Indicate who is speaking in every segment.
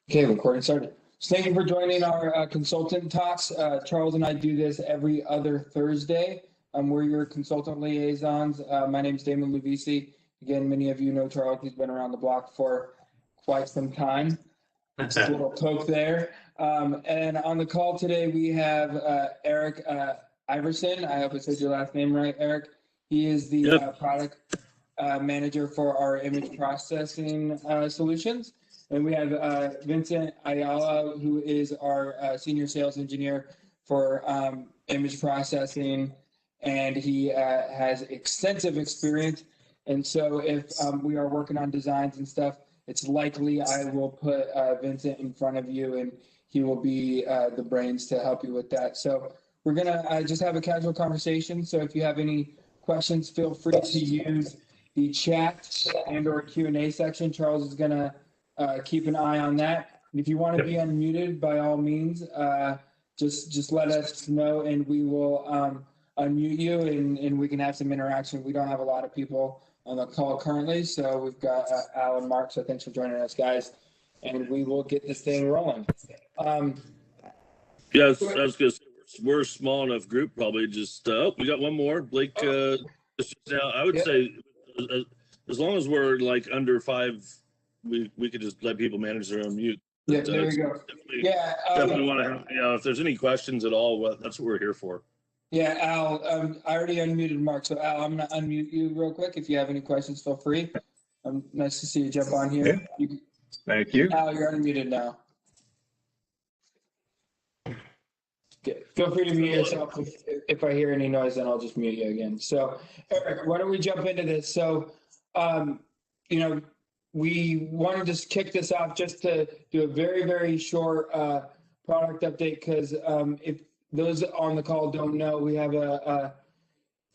Speaker 1: Okay, recording started. So thank you for joining our consultant talks. Charles and I do this every other Thursday. We're your consultant liaisons. My name is Damon Luvisi. Again, many of you know Charles. He's been around the block for quite some time. Just a little poke there. And on the call today, we have Eric Iverson. I hope I said your last name right, Eric. He is the product manager for our image processing solutions. And we have Vincent Ayala, who is our senior sales engineer for image processing, and he has extensive experience. And so if we are working on designs and stuff, it's likely I will put Vincent in front of you, and he will be the brains to help you with that. So we're going to just have a casual conversation. So if you have any questions, feel free to use the chat and or Q&A section. Charles is going to keep an eye on that. And if you want to be unmuted, by all means, just let us know, and we will unmute you, and we can have some interaction. We don't have a lot of people on the call currently, so we've got Al and Mark. So thanks for joining us, guys, and we will get this thing rolling.
Speaker 2: Yeah, I was going to say we're a small enough group. Probably just we got one more. Blake. Now I would say as long as we're like under 5. We could just let people manage their own mute.
Speaker 1: Yeah, there you go.
Speaker 2: Definitely want to have, if there's any questions at all, that's what we're here for.
Speaker 1: Yeah, Al, I already unmuted Mark. So Al, I'm going to unmute you real quick. If you have any questions, feel free. Nice to see you jump on here.
Speaker 3: Thank you.
Speaker 1: Al, you're unmuted now. Okay. Feel free to mute yourself. If I hear any noise, then I'll just mute you again. So Eric, why don't we jump into this? So, we want to just kick this off just to do a very, very short product update, because if those on the call don't know, we have a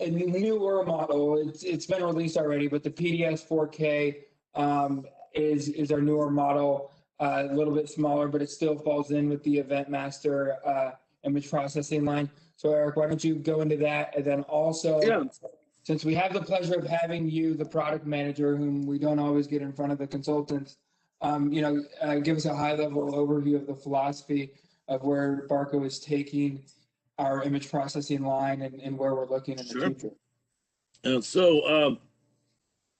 Speaker 1: newer model. It's been released already, but the PDS 4K is our newer model, a little bit smaller, but it still falls in with the Event Master image processing line. So Eric, why don't you go into that, and then also, since we have the pleasure of having you, the product manager, whom we don't always get in front of the consultants, give us a high-level overview of the philosophy of where Barco is taking our image processing line and where we're looking in the future.
Speaker 2: And so,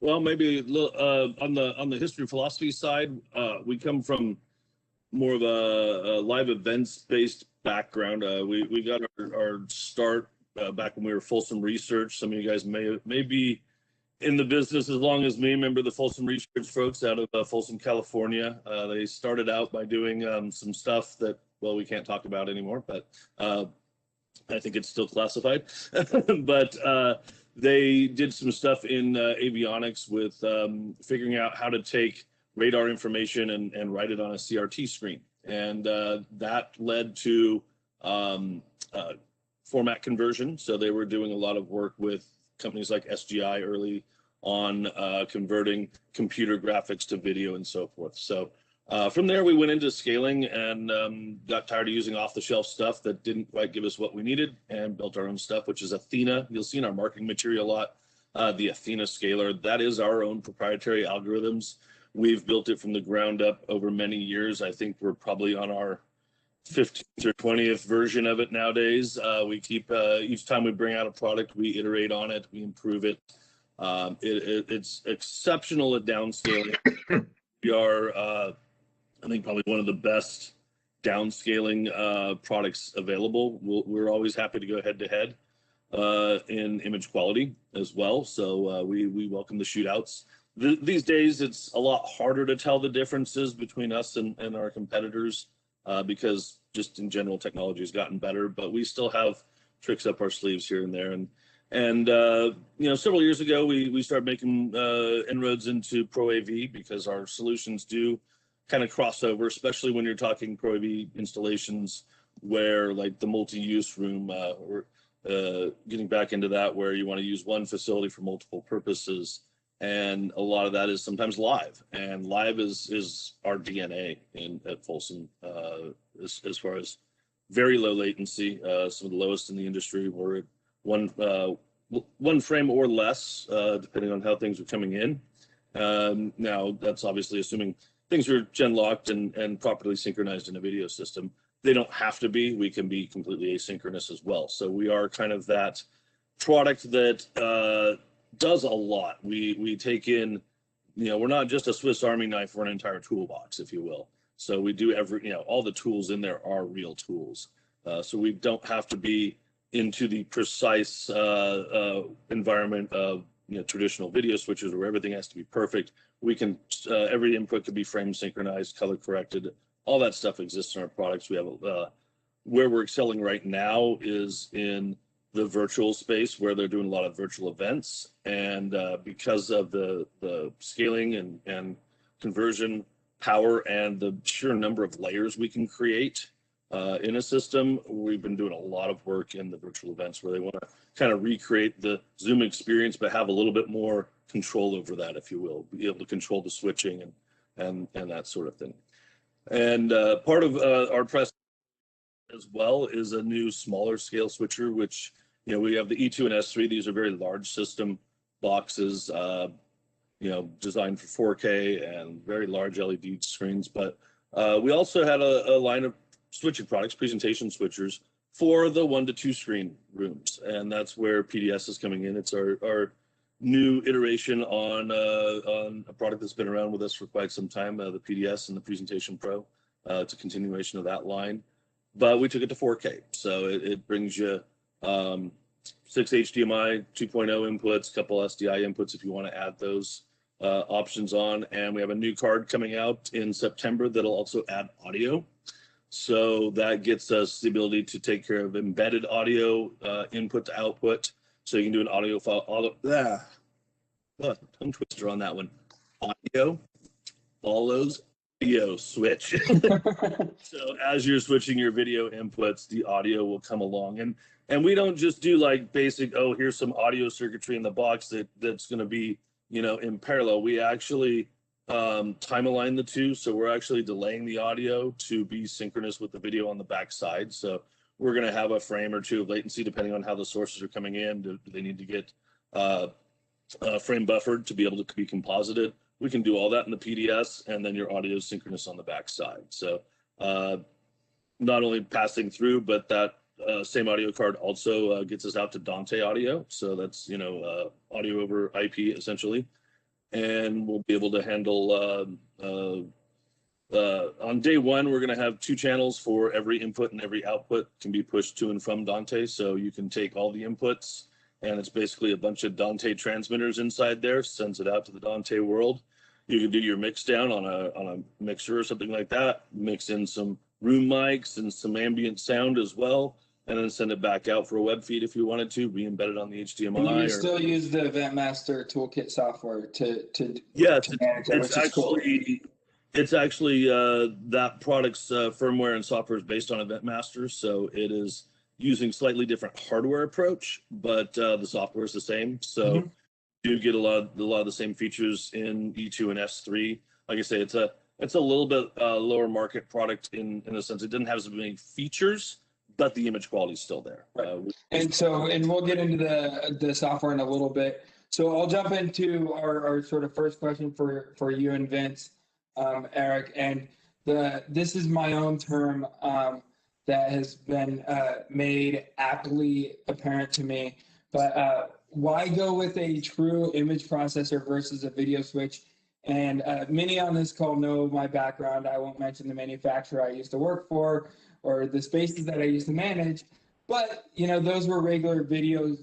Speaker 2: well, maybe on the history philosophy side, we come from more of a live events-based background. We got our start back when we were Folsom Research. Some of you guys may be in the business as long as me. Remember the Folsom Research folks out of Folsom, California. They started out by doing some stuff that, well, we can't talk about anymore, but I think it's still classified. But they did some stuff in avionics with figuring out how to take radar information and write it on a CRT screen. And that led to format conversion. So they were doing a lot of work with companies like SGI early on, converting computer graphics to video and so forth. So from there, we went into scaling and got tired of using off-the-shelf stuff that didn't quite give us what we needed, and built our own stuff, which is Athena. You'll see in our marketing material a lot, the Athena scaler. That is our own proprietary algorithms. We've built it from the ground up over many years. I think we're probably on our 15th or 20th version of it nowadays. We keep each time we bring out a product, we iterate on it, we improve it. It's exceptional at downscaling. We are, I think, probably one of the best downscaling products available. We're always happy to go head to head in image quality as well. So we welcome the shootouts. These days, it's a lot harder to tell the differences between us and our competitors. Because just in general, technology has gotten better, but we still have tricks up our sleeves here and there. And several years ago, we started making inroads into Pro AV, because our solutions do kind of cross over, especially when you're talking Pro AV installations where, like, the multi-use room, or getting back into that, where you want to use one facility for multiple purposes. And a lot of that is sometimes live, and live is our DNA at Folsom, as far as very low latency, some of the lowest in the industry. We're at one frame or less, depending on how things are coming in. Now, that's obviously assuming things are gen locked and properly synchronized in a video system. They don't have to be. We can be completely asynchronous as well. So we are kind of that product that does a lot. We take in, we're not just a Swiss Army knife for an entire toolbox, if you will. So we do all the tools in there are real tools. So we don't have to be into the precise environment of traditional video switches where everything has to be perfect. We can every input can be frame synchronized, color corrected. All that stuff exists in our products. We have where we're excelling right now is in the virtual space where they're doing a lot of virtual events, and because of the scaling and conversion power and the sheer number of layers we can create in a system, we've been doing a lot of work in the virtual events where they want to kind of recreate the Zoom experience, but have a little bit more control over that, if you will, be able to control the switching and that sort of thing. And part of our press as well is a new smaller scale switcher, which we have the E2 and S3. These are very large system boxes, designed for 4K and very large LED screens. But we also had a line of switching products, presentation switchers, for the 1 to 2 screen rooms, and that's where PDS is coming in. It's our new iteration on a product that's been around with us for quite some time, the PDS and the Presentation Pro. It's a continuation of that line, but we took it to 4K. So it brings you 6 HDMI 2.0 inputs, a couple SDI inputs if you want to add those options on. And we have a new card coming out in September that'll also add audio. So that gets us the ability to take care of embedded audio input to output. So you can do an audio file, tongue twister on that one. Audio follows video switch. So as you're switching your video inputs, the audio will come along. And we don't just do like basic, here's some audio circuitry in the box that's going to be, in parallel. We actually time align the two. So we're actually delaying the audio to be synchronous with the video on the back side. So we're going to have a frame or two of latency depending on how the sources are coming in. Do they need to get frame buffered to be able to be composited? We can do all that in the PDS, and then your audio is synchronous on the back side. So not only passing through, but that same audio card also gets us out to Dante audio. So that's, audio over IP essentially. And we'll be able to handle, on day one, we're going to have 2 channels for every input, and every output can be pushed to and from Dante. So you can take all the inputs, and it's basically a bunch of Dante transmitters inside there, sends it out to the Dante world. You can do your mix down on a mixer or something like that, mix in some room mics and some ambient sound as well, and then send it back out for a web feed if you wanted to, re-embed it on the HDMI.
Speaker 1: And you still use the EventMaster toolkit software to
Speaker 2: manage
Speaker 1: that, which is cool.
Speaker 2: It's actually that product's firmware and software is based on EventMaster, so it is using slightly different hardware approach, but the software is the same. So you get a lot of the same features in E2 and S3. Like I say, it's a little bit lower market product in the sense it doesn't have as many features, but the image quality is still there.
Speaker 1: Right. And we'll get into the software in a little bit. So I'll jump into our sort of first question for you and Vince, Eric, and this is my own term that has been made aptly apparent to me. But why go with a true image processor versus a video switch? And many on this call know my background. I won't mention the manufacturer I used to work for or the spaces that I used to manage, but those were regular videos,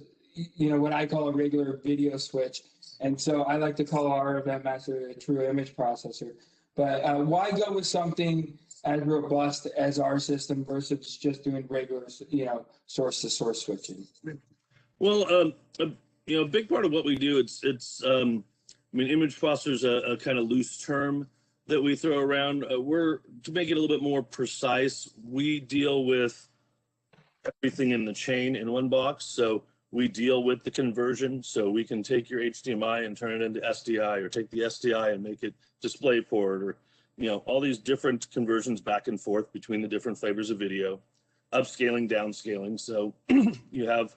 Speaker 1: what I call a regular video switch. And so I like to call our EventMaster a true image processor. But why go with something as robust as our system versus just doing regular, source to source switching?
Speaker 2: Well, a big part of what we do, it's image processor is a kind of loose term that we throw around. To make it a little bit more precise, we deal with everything in the chain in one box. So we deal with the conversion. So we can take your HDMI and turn it into SDI, or take the SDI and make it DisplayPort, or all these different conversions back and forth between the different flavors of video, upscaling, downscaling. So you have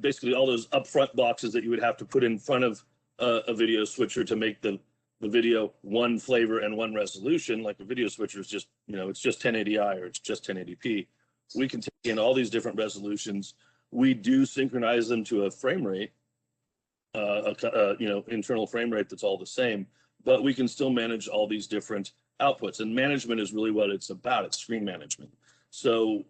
Speaker 2: basically all those upfront boxes that you would have to put in front of a video switcher to make the the video one flavor and one resolution, like a video switcher is just, it's just 1080i or it's just 1080p. We can take in all these different resolutions. We do synchronize them to a frame rate, internal frame rate that's all the same, but we can still manage all these different outputs. And management is really what it's about. It's screen management. So,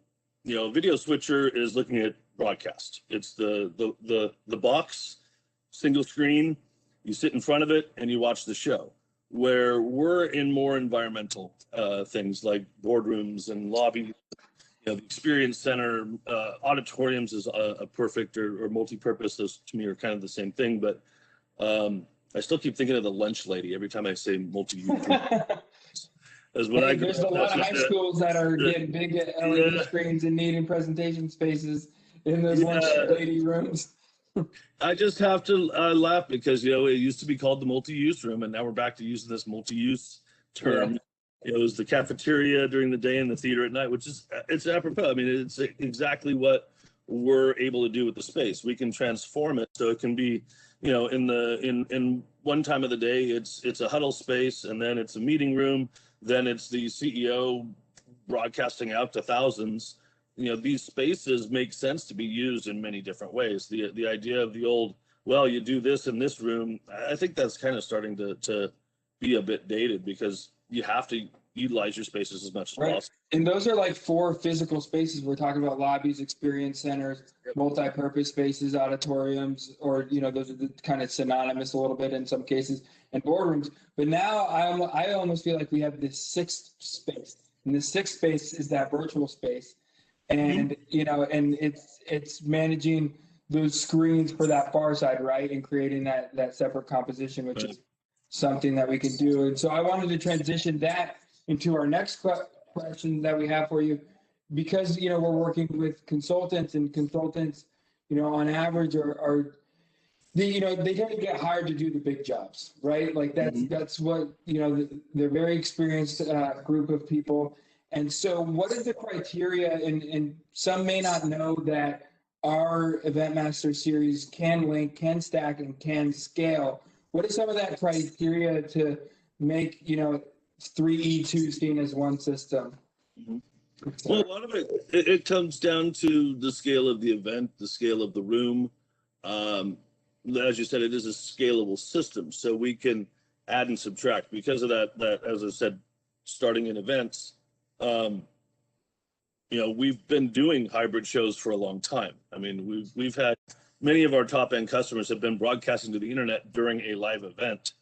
Speaker 2: video switcher is looking at broadcast. It's the box, single screen. You sit in front of it and you watch the show. Where we're in more environmental things like boardrooms and lobbies, the experience center, auditoriums is a perfect or multi-purpose. Those to me are kind of the same thing, but I still keep thinking of the lunch lady every time I say multi-use.
Speaker 1: There's a lot of high schools that are getting big LED screens and needing presentation spaces in those lunch lady rooms.
Speaker 2: I just have to laugh because, it used to be called the multi-use room, and now we're back to using this multi-use term. Yeah. It was the cafeteria during the day and the theater at night, which is, it's apropos. I mean, it's exactly what we're able to do with the space. We can transform it so it can be, in one time of the day, it's a huddle space, and then it's a meeting room, then it's the CEO broadcasting out to thousands. These spaces make sense to be used in many different ways. The idea of the old, well, you do this in this room, I think that's kind of starting to be a bit dated, because you have to utilize your spaces as much as possible.
Speaker 1: And those are like 4 physical spaces. We're talking about lobbies, experience centers, multi-purpose spaces, auditoriums, or, those are kind of synonymous a little bit in some cases, and boardrooms. But now I almost feel like we have this 6th space. And the 6th space is that virtual space. And, and it's managing those screens for that far side, right? And creating that separate composition, which is something that we can do. And so I wanted to transition that into our next question that we have for you, because, we're working with consultants, and consultants, on average they tend to get hired to do the big jobs, right? Like that's what, they're very experienced group of people. And so what is the criteria, and some may not know that our Event Master series can link, can stack, and can scale. What is some of that criteria to make, 3E2 seen as one system?
Speaker 2: Mm-hmm. Well, a lot of it comes down to the scale of the event, the scale of the room. As you said, it is a scalable system, so we can add and subtract. Because of that, as I said, starting in events, we've been doing hybrid shows for a long time. I mean, we've had many of our top end customers have been broadcasting to the internet during a live event.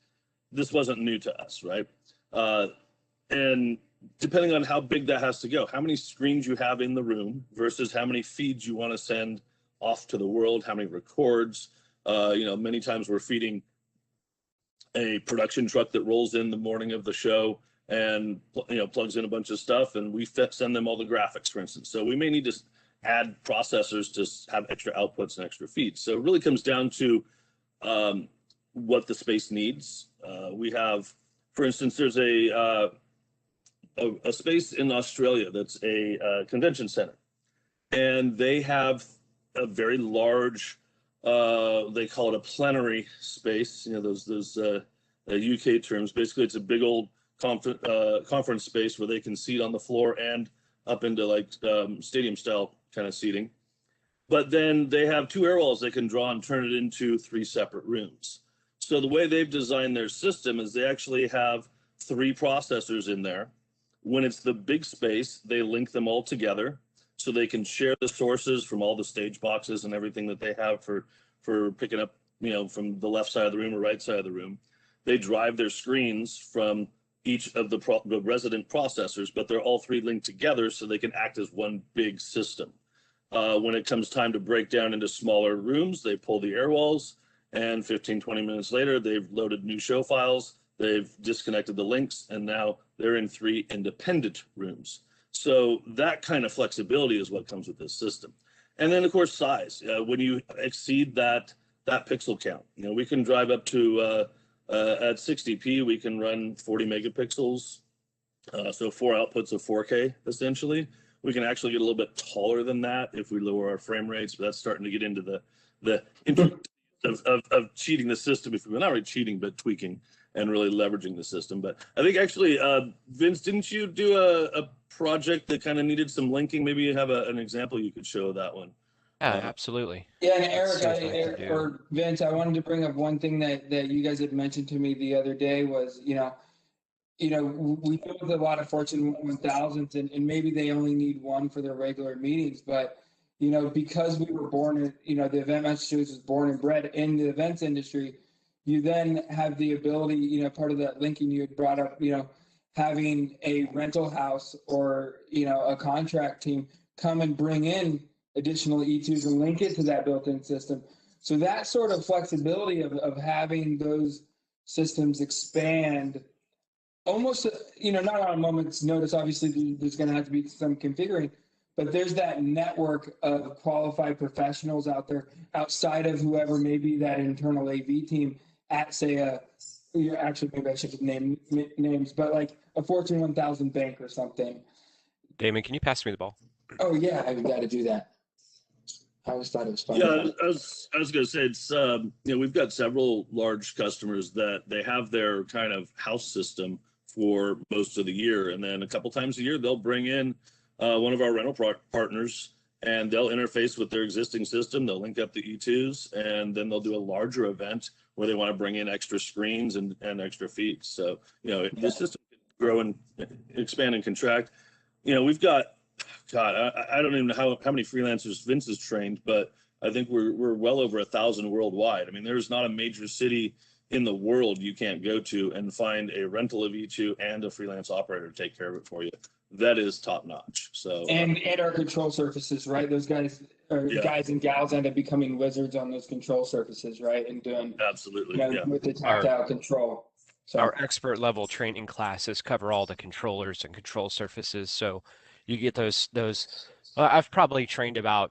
Speaker 2: This wasn't new to us, right? And depending on how big that has to go, how many screens you have in the room versus how many feeds you want to send off to the world, how many records. Many times we're feeding a production truck that rolls in the morning of the show and plugs in a bunch of stuff, and we send them all the graphics, for instance. So we may need to add processors to have extra outputs and extra feeds. So it really comes down to what the space needs. We have, for instance, there's a space in Australia that's a convention center, and they have a very large, they call it a plenary space. Those UK terms. Basically, it's a big old conference space where they can seat on the floor and up into like stadium style kind of seating. But then they have 2 air walls they can draw and turn it into 3 separate rooms. So the way they've designed their system is they actually have 3 processors in there. When it's the big space, they link them all together so they can share the sources from all the stage boxes and everything that they have for picking up, from the left side of the room or right side of the room. They drive their screens from each of the resident processors, but they're all 3 linked together so they can act as one big system. When it comes time to break down into smaller rooms, they pull the air walls, and 15, 20 minutes later, they've loaded new show files, they've disconnected the links, and now they're in 3 independent rooms. So that kind of flexibility is what comes with this system. And then, of course, size. When you exceed that pixel count, we can drive up to at 60p, we can run 40 megapixels, so 4 outputs of 4K, essentially. We can actually get a little bit taller than that if we lower our frame rates, but that's starting to get into the of cheating the system, if we're not really cheating, but tweaking. and really leveraging the system. But I think actually, Vince, didn't you do a project that kind of needed some linking? Maybe you have an example you could show of that one.
Speaker 3: Yeah, absolutely.
Speaker 1: Yeah, and
Speaker 3: Let's
Speaker 1: Eric,
Speaker 3: see what I can do.
Speaker 1: or Vince, I wanted to bring up one thing that you guys had mentioned to me the other day was, we deal with a lot of Fortune 1000s, and maybe they only need one for their regular meetings, but because we were born in, the Event Massachusetts was born and bred in the events industry, you then have the ability, part of that linking you had brought up, having a rental house or, a contract team come and bring in additional E2s and link it to that built-in system. So that sort of flexibility of having those systems expand almost, not on a moment's notice. Obviously, there's going to have to be some configuring, but there's that network of qualified professionals out there outside of whoever may be that internal AV team at, say, actually, maybe I should name names, but like a Fortune 1000 bank or something.
Speaker 3: Damon, can you pass me the ball?
Speaker 1: Oh, yeah, I've got to do that. I always thought it was fun.
Speaker 2: Yeah, I was going to say, it's, we've got several large customers that they have their kind of house system for most of the year. And then a couple times a year, they'll bring in one of our rental partners, and they'll interface with their existing system. They'll link up the E2s, and then they'll do a larger event where they want to bring in extra screens and extra feeds. So, the system can grow and expand and contract. We've got, God, I don't even know how many freelancers Vince has trained, but I think we're well over 1,000 worldwide. I mean, there's not a major city in the world you can't go to and find a rental of E2 and a freelance operator to take care of it for you. That is top notch. So
Speaker 1: and our control surfaces, right? Those guys and gals end up becoming wizards on those control surfaces, right? And doing
Speaker 2: absolutely
Speaker 1: with the tactile control. So
Speaker 3: our expert level training classes cover all the controllers and control surfaces. So you get those. I've probably trained about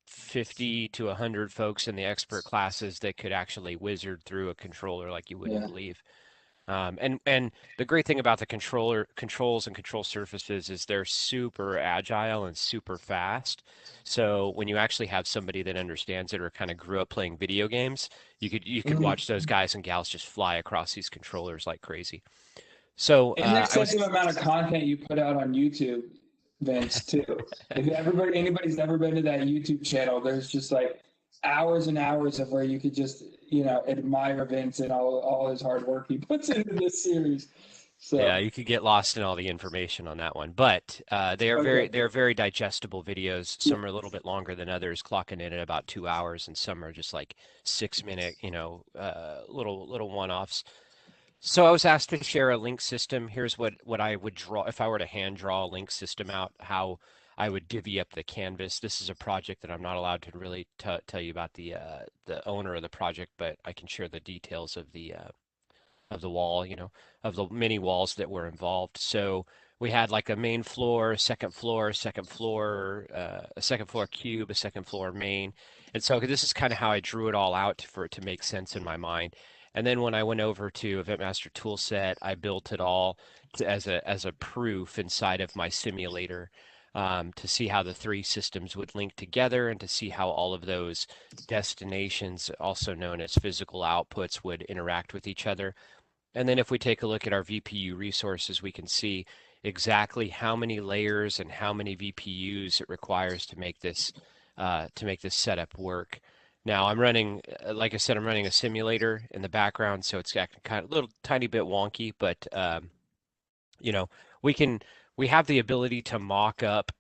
Speaker 3: 50 to 100 folks in the expert classes that could actually wizard through a controller like you wouldn't believe. And the great thing about the controls and control surfaces is they're super agile and super fast. So when you actually have somebody that understands it or kind of grew up playing video games, you could watch those guys and gals just fly across these controllers like crazy. So
Speaker 1: and the excessive amount of content you put out on YouTube, Vince, too. If anybody's ever been to that YouTube channel, there's just like hours and hours of where you could just admire Vince and all his hard work he puts into this series. So
Speaker 3: yeah, you could get lost in all the information on that one, but they're very digestible videos. Some are a little bit longer than others, clocking in at about 2 hours, and some are just like 6-minute, little one-offs. So I was asked to share a link system. Here's what I would draw if I were to hand draw a link system out, how I would divvy up the canvas. This is a project that I'm not allowed to really tell you about the owner of the project, but I can share the details of the wall, of the many walls that were involved. So we had like a main floor, second floor, a second floor cube, a second floor main. And so this is kind of how I drew it all out for it to make sense in my mind. And then when I went over to EventMaster Toolset, I built it all as a proof inside of my simulator to see how the three systems would link together and to see how all of those destinations, also known as physical outputs, would interact with each other. And then if we take a look at our VPU resources, we can see exactly how many layers and how many VPUs it requires to make this setup work. Now I'm running, like I said, I'm running a simulator in the background, so it's kind of a little tiny bit wonky, but we have the ability to mock up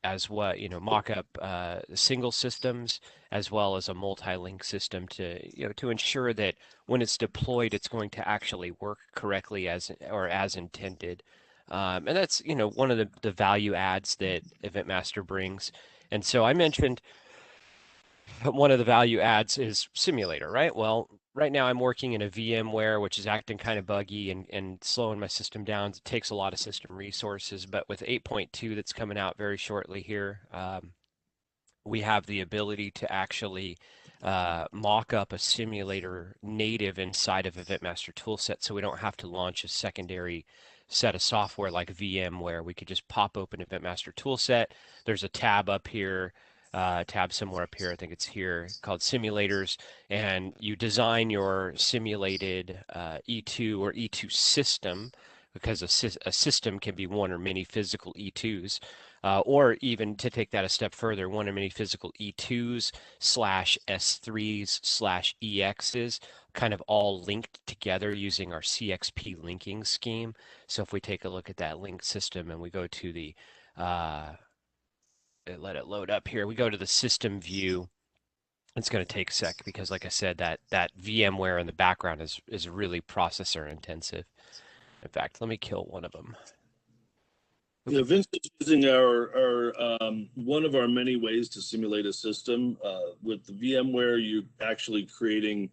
Speaker 3: single systems as well as a multi-link system to ensure that when it's deployed, it's going to actually work correctly as intended. And that's one of the value adds that EventMaster brings. And so I mentioned one of the value adds is simulator, right? Well, right now I'm working in a VMware, which is acting kind of buggy and slowing my system down. It takes a lot of system resources, but with 8.2 that's coming out very shortly here, we have the ability to actually mock up a simulator native inside of EventMaster Toolset, so we don't have to launch a secondary set of software like VMware. We could just pop open EventMaster Toolset. There's a tab up here tab somewhere up here. I think it's here, called simulators, and you design your simulated E2 or E2 system, because a system can be one or many physical E2s, or even to take that a step further, one or many physical E2s slash S3s slash EXs, kind of all linked together using our CXP linking scheme. So if we take a look at that linked system and we go to the let it load up here. We go to the system view. It's going to take a sec because, like I said, that VMware in the background is really processor intensive. In fact, let me kill one of them.
Speaker 2: Yeah, Vince is using our one of our many ways to simulate a system. With the VMware, you're actually creating,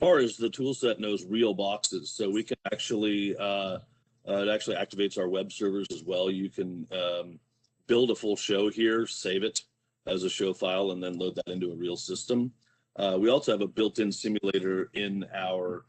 Speaker 2: or as the tool set knows, real boxes. So we can actually, it actually activates our web servers as well. You can build a full show here, save it as a show file, and then load that into a real system. We also have a built-in simulator in our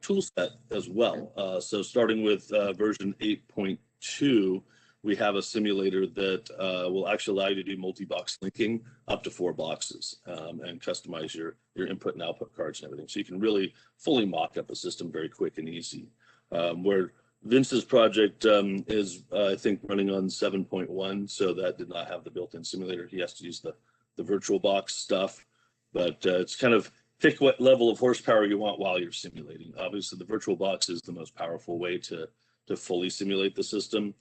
Speaker 2: tool set as well. So starting with version 8.2, we have a simulator that will actually allow you to do multi-box linking up to 4 boxes and customize your input and output cards and everything. So you can really fully mock up a system very quick and easy. Where Vince's project is, I think, running on 7.1, so that did not have the built-in simulator. He has to use the VirtualBox stuff, but it's kind of pick what level of horsepower you want while you're simulating. Obviously, the VirtualBox is the most powerful way to fully simulate the system.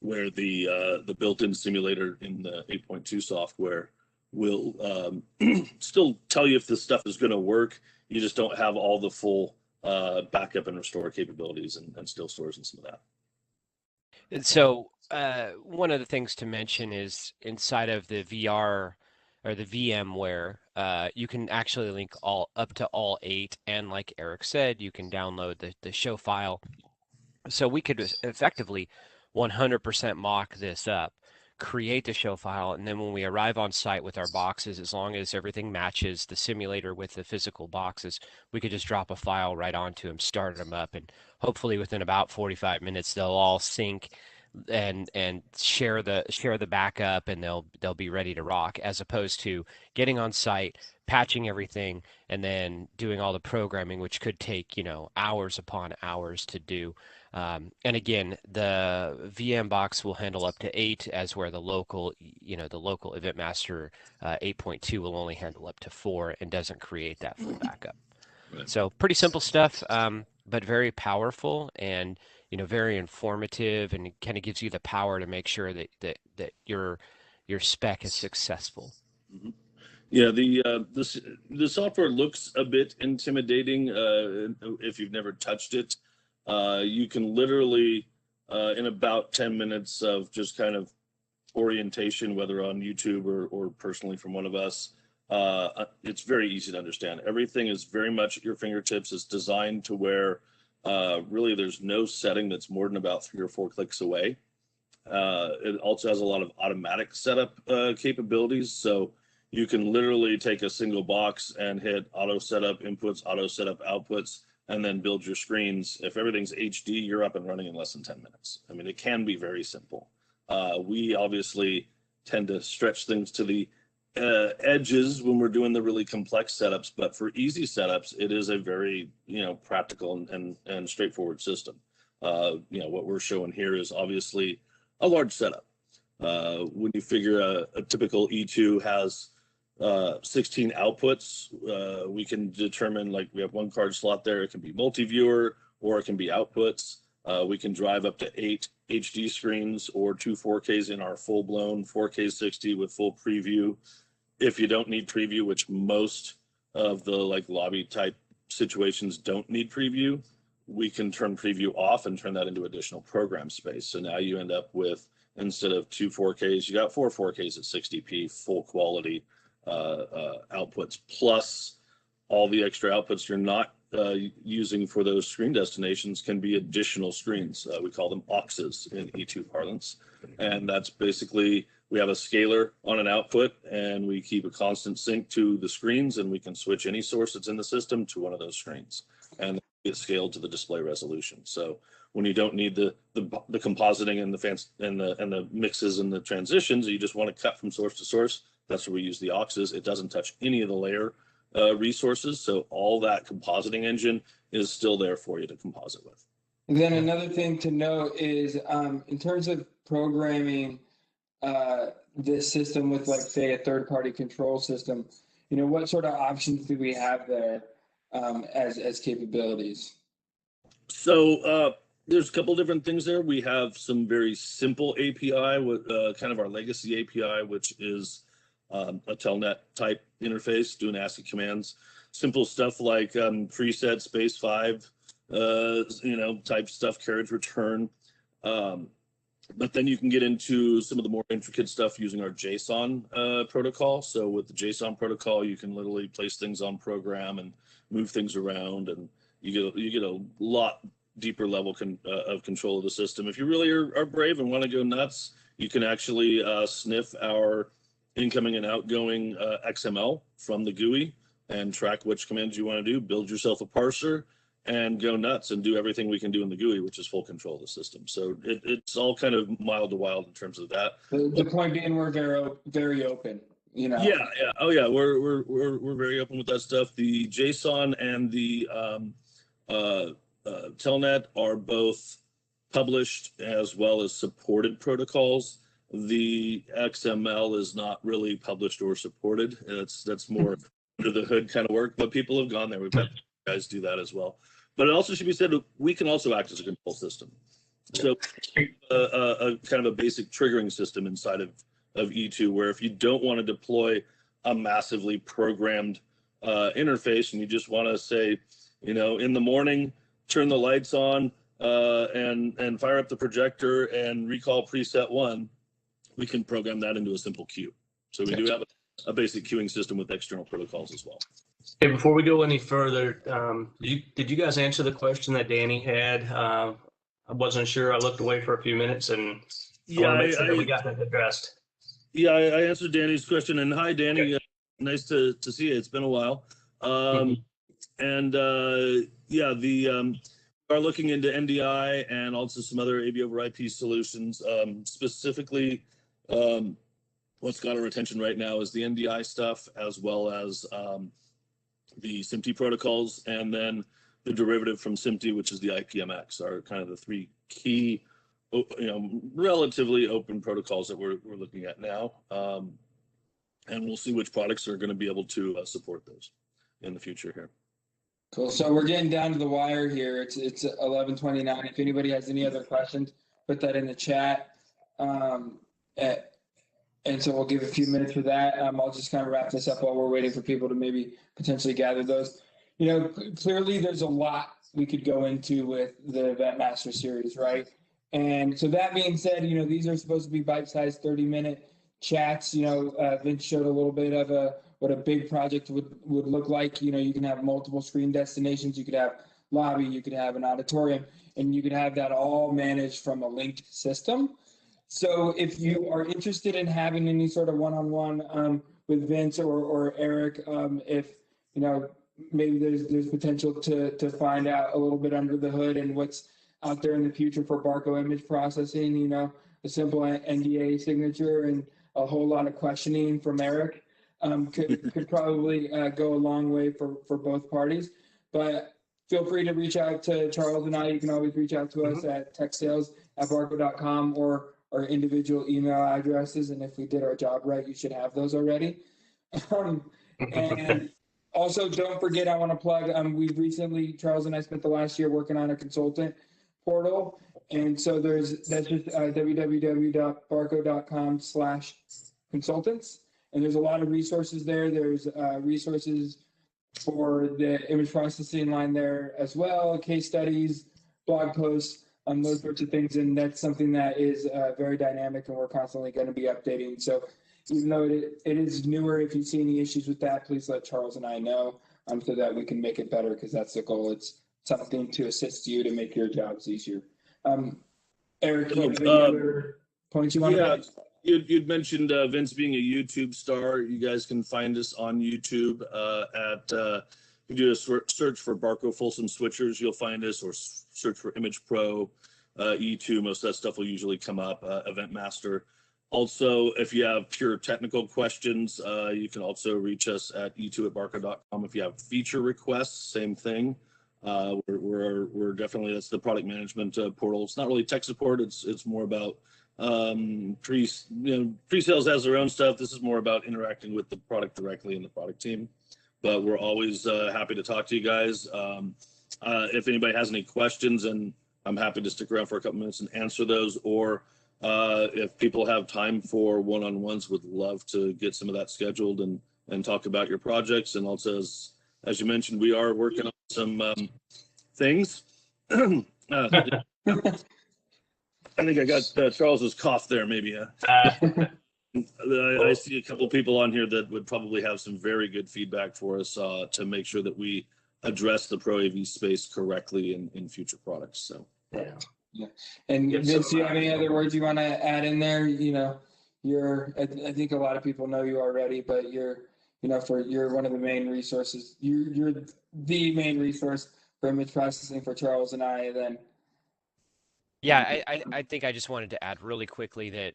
Speaker 2: Where the built-in simulator in the 8.2 software will still tell you if this stuff is going to work. You just don't have all the full backup and restore capabilities and still stores and some of that.
Speaker 3: And so one of the things to mention is inside of the VR or the VMware, you can actually link all up to all 8, and like Eric said, you can download the show file. So we could effectively 100% mock this up, create the show file, and then when we arrive on site with our boxes, as long as everything matches the simulator with the physical boxes, we could just drop a file right onto them, start them up, and hopefully within about 45 minutes they'll all sync and share the backup, and they'll be ready to rock, as opposed to getting on site, patching everything, and then doing all the programming, which could take, hours upon hours to do. And again, the VM box will handle up to 8, as where the local Event Master 8.2 will only handle up to 4 and doesn't create that full backup.
Speaker 2: Right.
Speaker 3: So pretty simple stuff, but very powerful and very informative, and it kind of gives you the power to make sure that your spec is successful.
Speaker 2: Mm-hmm. Yeah, the software looks a bit intimidating if you've never touched it. You can literally, in about 10 minutes of just kind of orientation, whether on YouTube or personally from one of us, it's very easy to understand. Everything is very much at your fingertips. It's designed to where really there's no setting that's more than about 3 or 4 clicks away. It also has a lot of automatic setup capabilities. So you can literally take a single box and hit auto setup inputs, auto setup outputs, and then build your screens. If everything's HD, you're up and running in less than 10 minutes. I mean, it can be very simple. We obviously tend to stretch things to the edges when we're doing the really complex setups, but for easy setups, it is a very, practical and straightforward system. What we're showing here is obviously a large setup. When you figure a typical E2 has 16 outputs, we can determine, like, we have 1 card slot there. It can be multi-viewer or it can be outputs. We can drive up to 8 HD screens or 2 4Ks in our full-blown 4K 60 with full preview. If you don't need preview, which most of the lobby type situations don't need preview, we can turn preview off and turn that into additional program space. So now you end up with, instead of 2 4Ks, you got 4 4Ks at 60p, full quality outputs, plus all the extra outputs you're not using for those screen destinations can be additional screens. We call them auxes in E2 parlance. And that's basically, we have a scaler on an output and we keep a constant sync to the screens, and we can switch any source that's in the system to one of those screens and get scaled to the display resolution. So when you don't need the compositing and the mixes and the transitions, you just want to cut from source to source. That's where we use the auxes. It doesn't touch any of the layer resources, so all that compositing engine is still there for you to composite with.
Speaker 1: And then another thing to note is in terms of programming this system with, like, say, a third-party control system, what sort of options do we have there as capabilities?
Speaker 2: So there's a couple different things there. We have some very simple API with kind of our legacy API, which is a telnet type interface doing ASCII commands. Simple stuff like preset space 5, type stuff, carriage return. But then you can get into some of the more intricate stuff using our JSON protocol. So with the JSON protocol, you can literally place things on program and move things around, and you get a lot deeper level of control of the system. If you really are brave and want to go nuts, you can actually sniff our incoming and outgoing XML from the GUI and track which commands you want to do, build yourself a parser, and go nuts and do everything we can do in the GUI, which is full control of the system. So it's all kind of mild to wild in terms of that.
Speaker 1: The point being, we're very open.
Speaker 2: Yeah. Oh yeah, we're very open with that stuff. The JSON and the Telnet are both published as well as supported protocols. The XML is not really published or supported. That's more under the hood kind of work, but people have gone there. We've had guys do that as well. But it also should be said, we can also act as a control system. So a kind of a basic triggering system inside of E2, where if you don't want to deploy a massively programmed interface and you just want to say, in the morning, turn the lights on and fire up the projector and recall preset 1, we can program that into a simple queue. So we do have a basic queuing system with external protocols as well.
Speaker 4: Hey, before we go any further, did you guys answer the question that Danny had? I wasn't sure. I looked away for a few minutes, and I want to make sure that we got that addressed.
Speaker 2: Yeah, I answered Danny's question. And hi, Danny. Nice to see you. It's been a while. And are looking into NDI and also some other AV over IP solutions. Specifically, what's got our attention right now is the NDI stuff, as well as the SMPTE protocols, and then the derivative from SMPTE, which is the IPMX, are kind of the 3 key, relatively open protocols that we're looking at now. And we'll see which products are going to be able to support those in the future here.
Speaker 1: Cool. So we're getting down to the wire here. It's 11:29. If anybody has any other questions, put that in the chat. And so we'll give a few minutes for that. I'll just kind of wrap this up while we're waiting for people to maybe potentially gather those. Clearly there's a lot we could go into with the Event Master series, right? And so that being said, these are supposed to be bite-sized 30-minute chats. Vince showed a little bit of what a big project would look like. You can have multiple screen destinations. You could have lobby, you could have an auditorium, and you could have that all managed from a linked system. So if you are interested in having any sort of one-on-one with Vince or Eric, if maybe there's potential to find out a little bit under the hood and what's out there in the future for Barco image processing, a simple NDA signature and a whole lot of questioning from Eric could probably go a long way for both parties. But feel free to reach out to Charles and I. You can always reach out to us at techsales@barco.com or our individual email addresses, and if we did our job right, you should have those already. And also, don't forget, I want to plug, we've recently, Charles and I spent the last year working on a consultant portal, and so that's just www.barco.com/consultants, and there's a lot of resources there. There's resources for the image processing line there as well, case studies, blog posts, those sorts of things, and that's something that is very dynamic, and we're constantly going to be updating. So even though it is newer, if you see any issues with that, please let Charles and I know so that we can make it better, because that's the goal. It's something to assist you to make your jobs easier. Eric, do you have any other points you want to make?
Speaker 2: You'd mentioned Vince being a YouTube star. You guys can find us on YouTube at if you do a search for Barco Folsom switchers, you'll find us, or search for Image Pro, E2, most of that stuff will usually come up, Event Master. Also, if you have pure technical questions, you can also reach us at e2@barco.com. If you have feature requests, same thing. We're definitely, that's the product management portal. It's not really tech support. It's more about pre-sales has their own stuff. This is more about interacting with the product directly and the product team. But we're always happy to talk to you guys. If anybody has any questions, and I'm happy to stick around for a couple minutes and answer those, or if people have time for one-on-ones, would love to get some of that scheduled and talk about your projects. And also, as you mentioned, we are working on some things. I think I got Charles's cough there, maybe. I see a couple people on here that would probably have some very good feedback for us to make sure that we address the Pro AV space correctly in future products. So
Speaker 4: Yeah.
Speaker 1: And
Speaker 4: Yep,
Speaker 1: Vince, do you
Speaker 4: so,
Speaker 1: have any other words you want to add in there? I think a lot of people know you already, but you're one of the main resources. You're the main resource for image processing for Charles and I. Then.
Speaker 3: Yeah, I think I just wanted to add really quickly that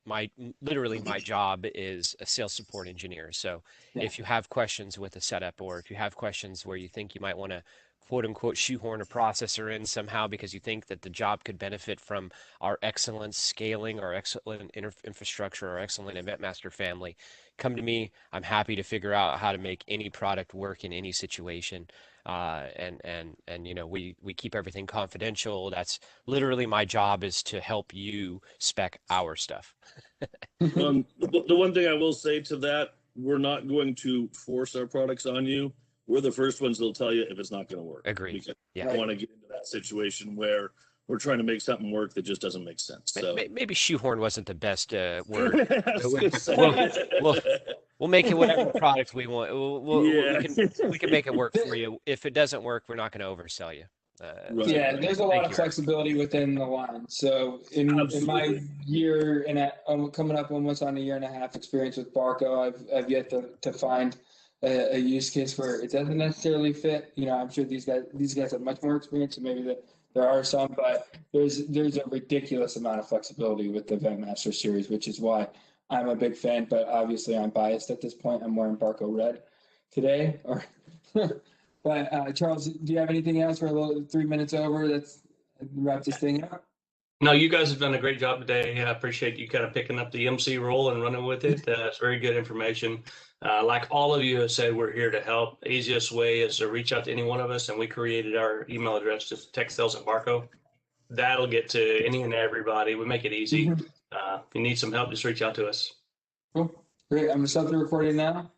Speaker 3: literally my job is a sales support engineer. So if you have questions with a setup, or if you have questions where you think you might want to quote unquote shoehorn a processor in somehow because you think that the job could benefit from our excellent scaling, our excellent infrastructure, our excellent Event Master family, come to me. I'm happy to figure out how to make any product work in any situation. We keep everything confidential. That's literally my job, is to help you spec our stuff.
Speaker 2: the one thing I will say to that, we're not going to force our products on you. We're the first ones that'll tell you if it's not going to work.
Speaker 3: Agreed.
Speaker 2: Because
Speaker 3: Yeah.
Speaker 2: I don't want to get into that situation where we're trying to make something work that just doesn't make sense. So
Speaker 3: Maybe shoehorn wasn't the best word.
Speaker 2: we'll,
Speaker 3: We'll make it whatever product we want. We can make it work for you. If it doesn't work, we're not going to oversell you.
Speaker 1: Yeah, there's a lot of flexibility within the line. So in my year and coming up almost on a year and a half experience with Barco, I've yet to find a use case where it doesn't necessarily fit. I'm sure these guys have much more experience, so maybe there are some, but there's a ridiculous amount of flexibility with the Event Master series, which is why I'm a big fan. But obviously, I'm biased at this point. I'm wearing Barco red today, But Charles, do you have anything else? We're a little 3 minutes over. Let's wrap this thing up.
Speaker 4: No, you guys have done a great job today. I appreciate you kind of picking up the MC role and running with it. It's very good information. Like all of you have said, we're here to help. The easiest way is to reach out to any one of us, and we created our email address, just techsales@barco. That'll get to any and everybody. We make it easy. If you need some help, just reach out to us.
Speaker 1: Cool. Great. I'm going to stop the recording now.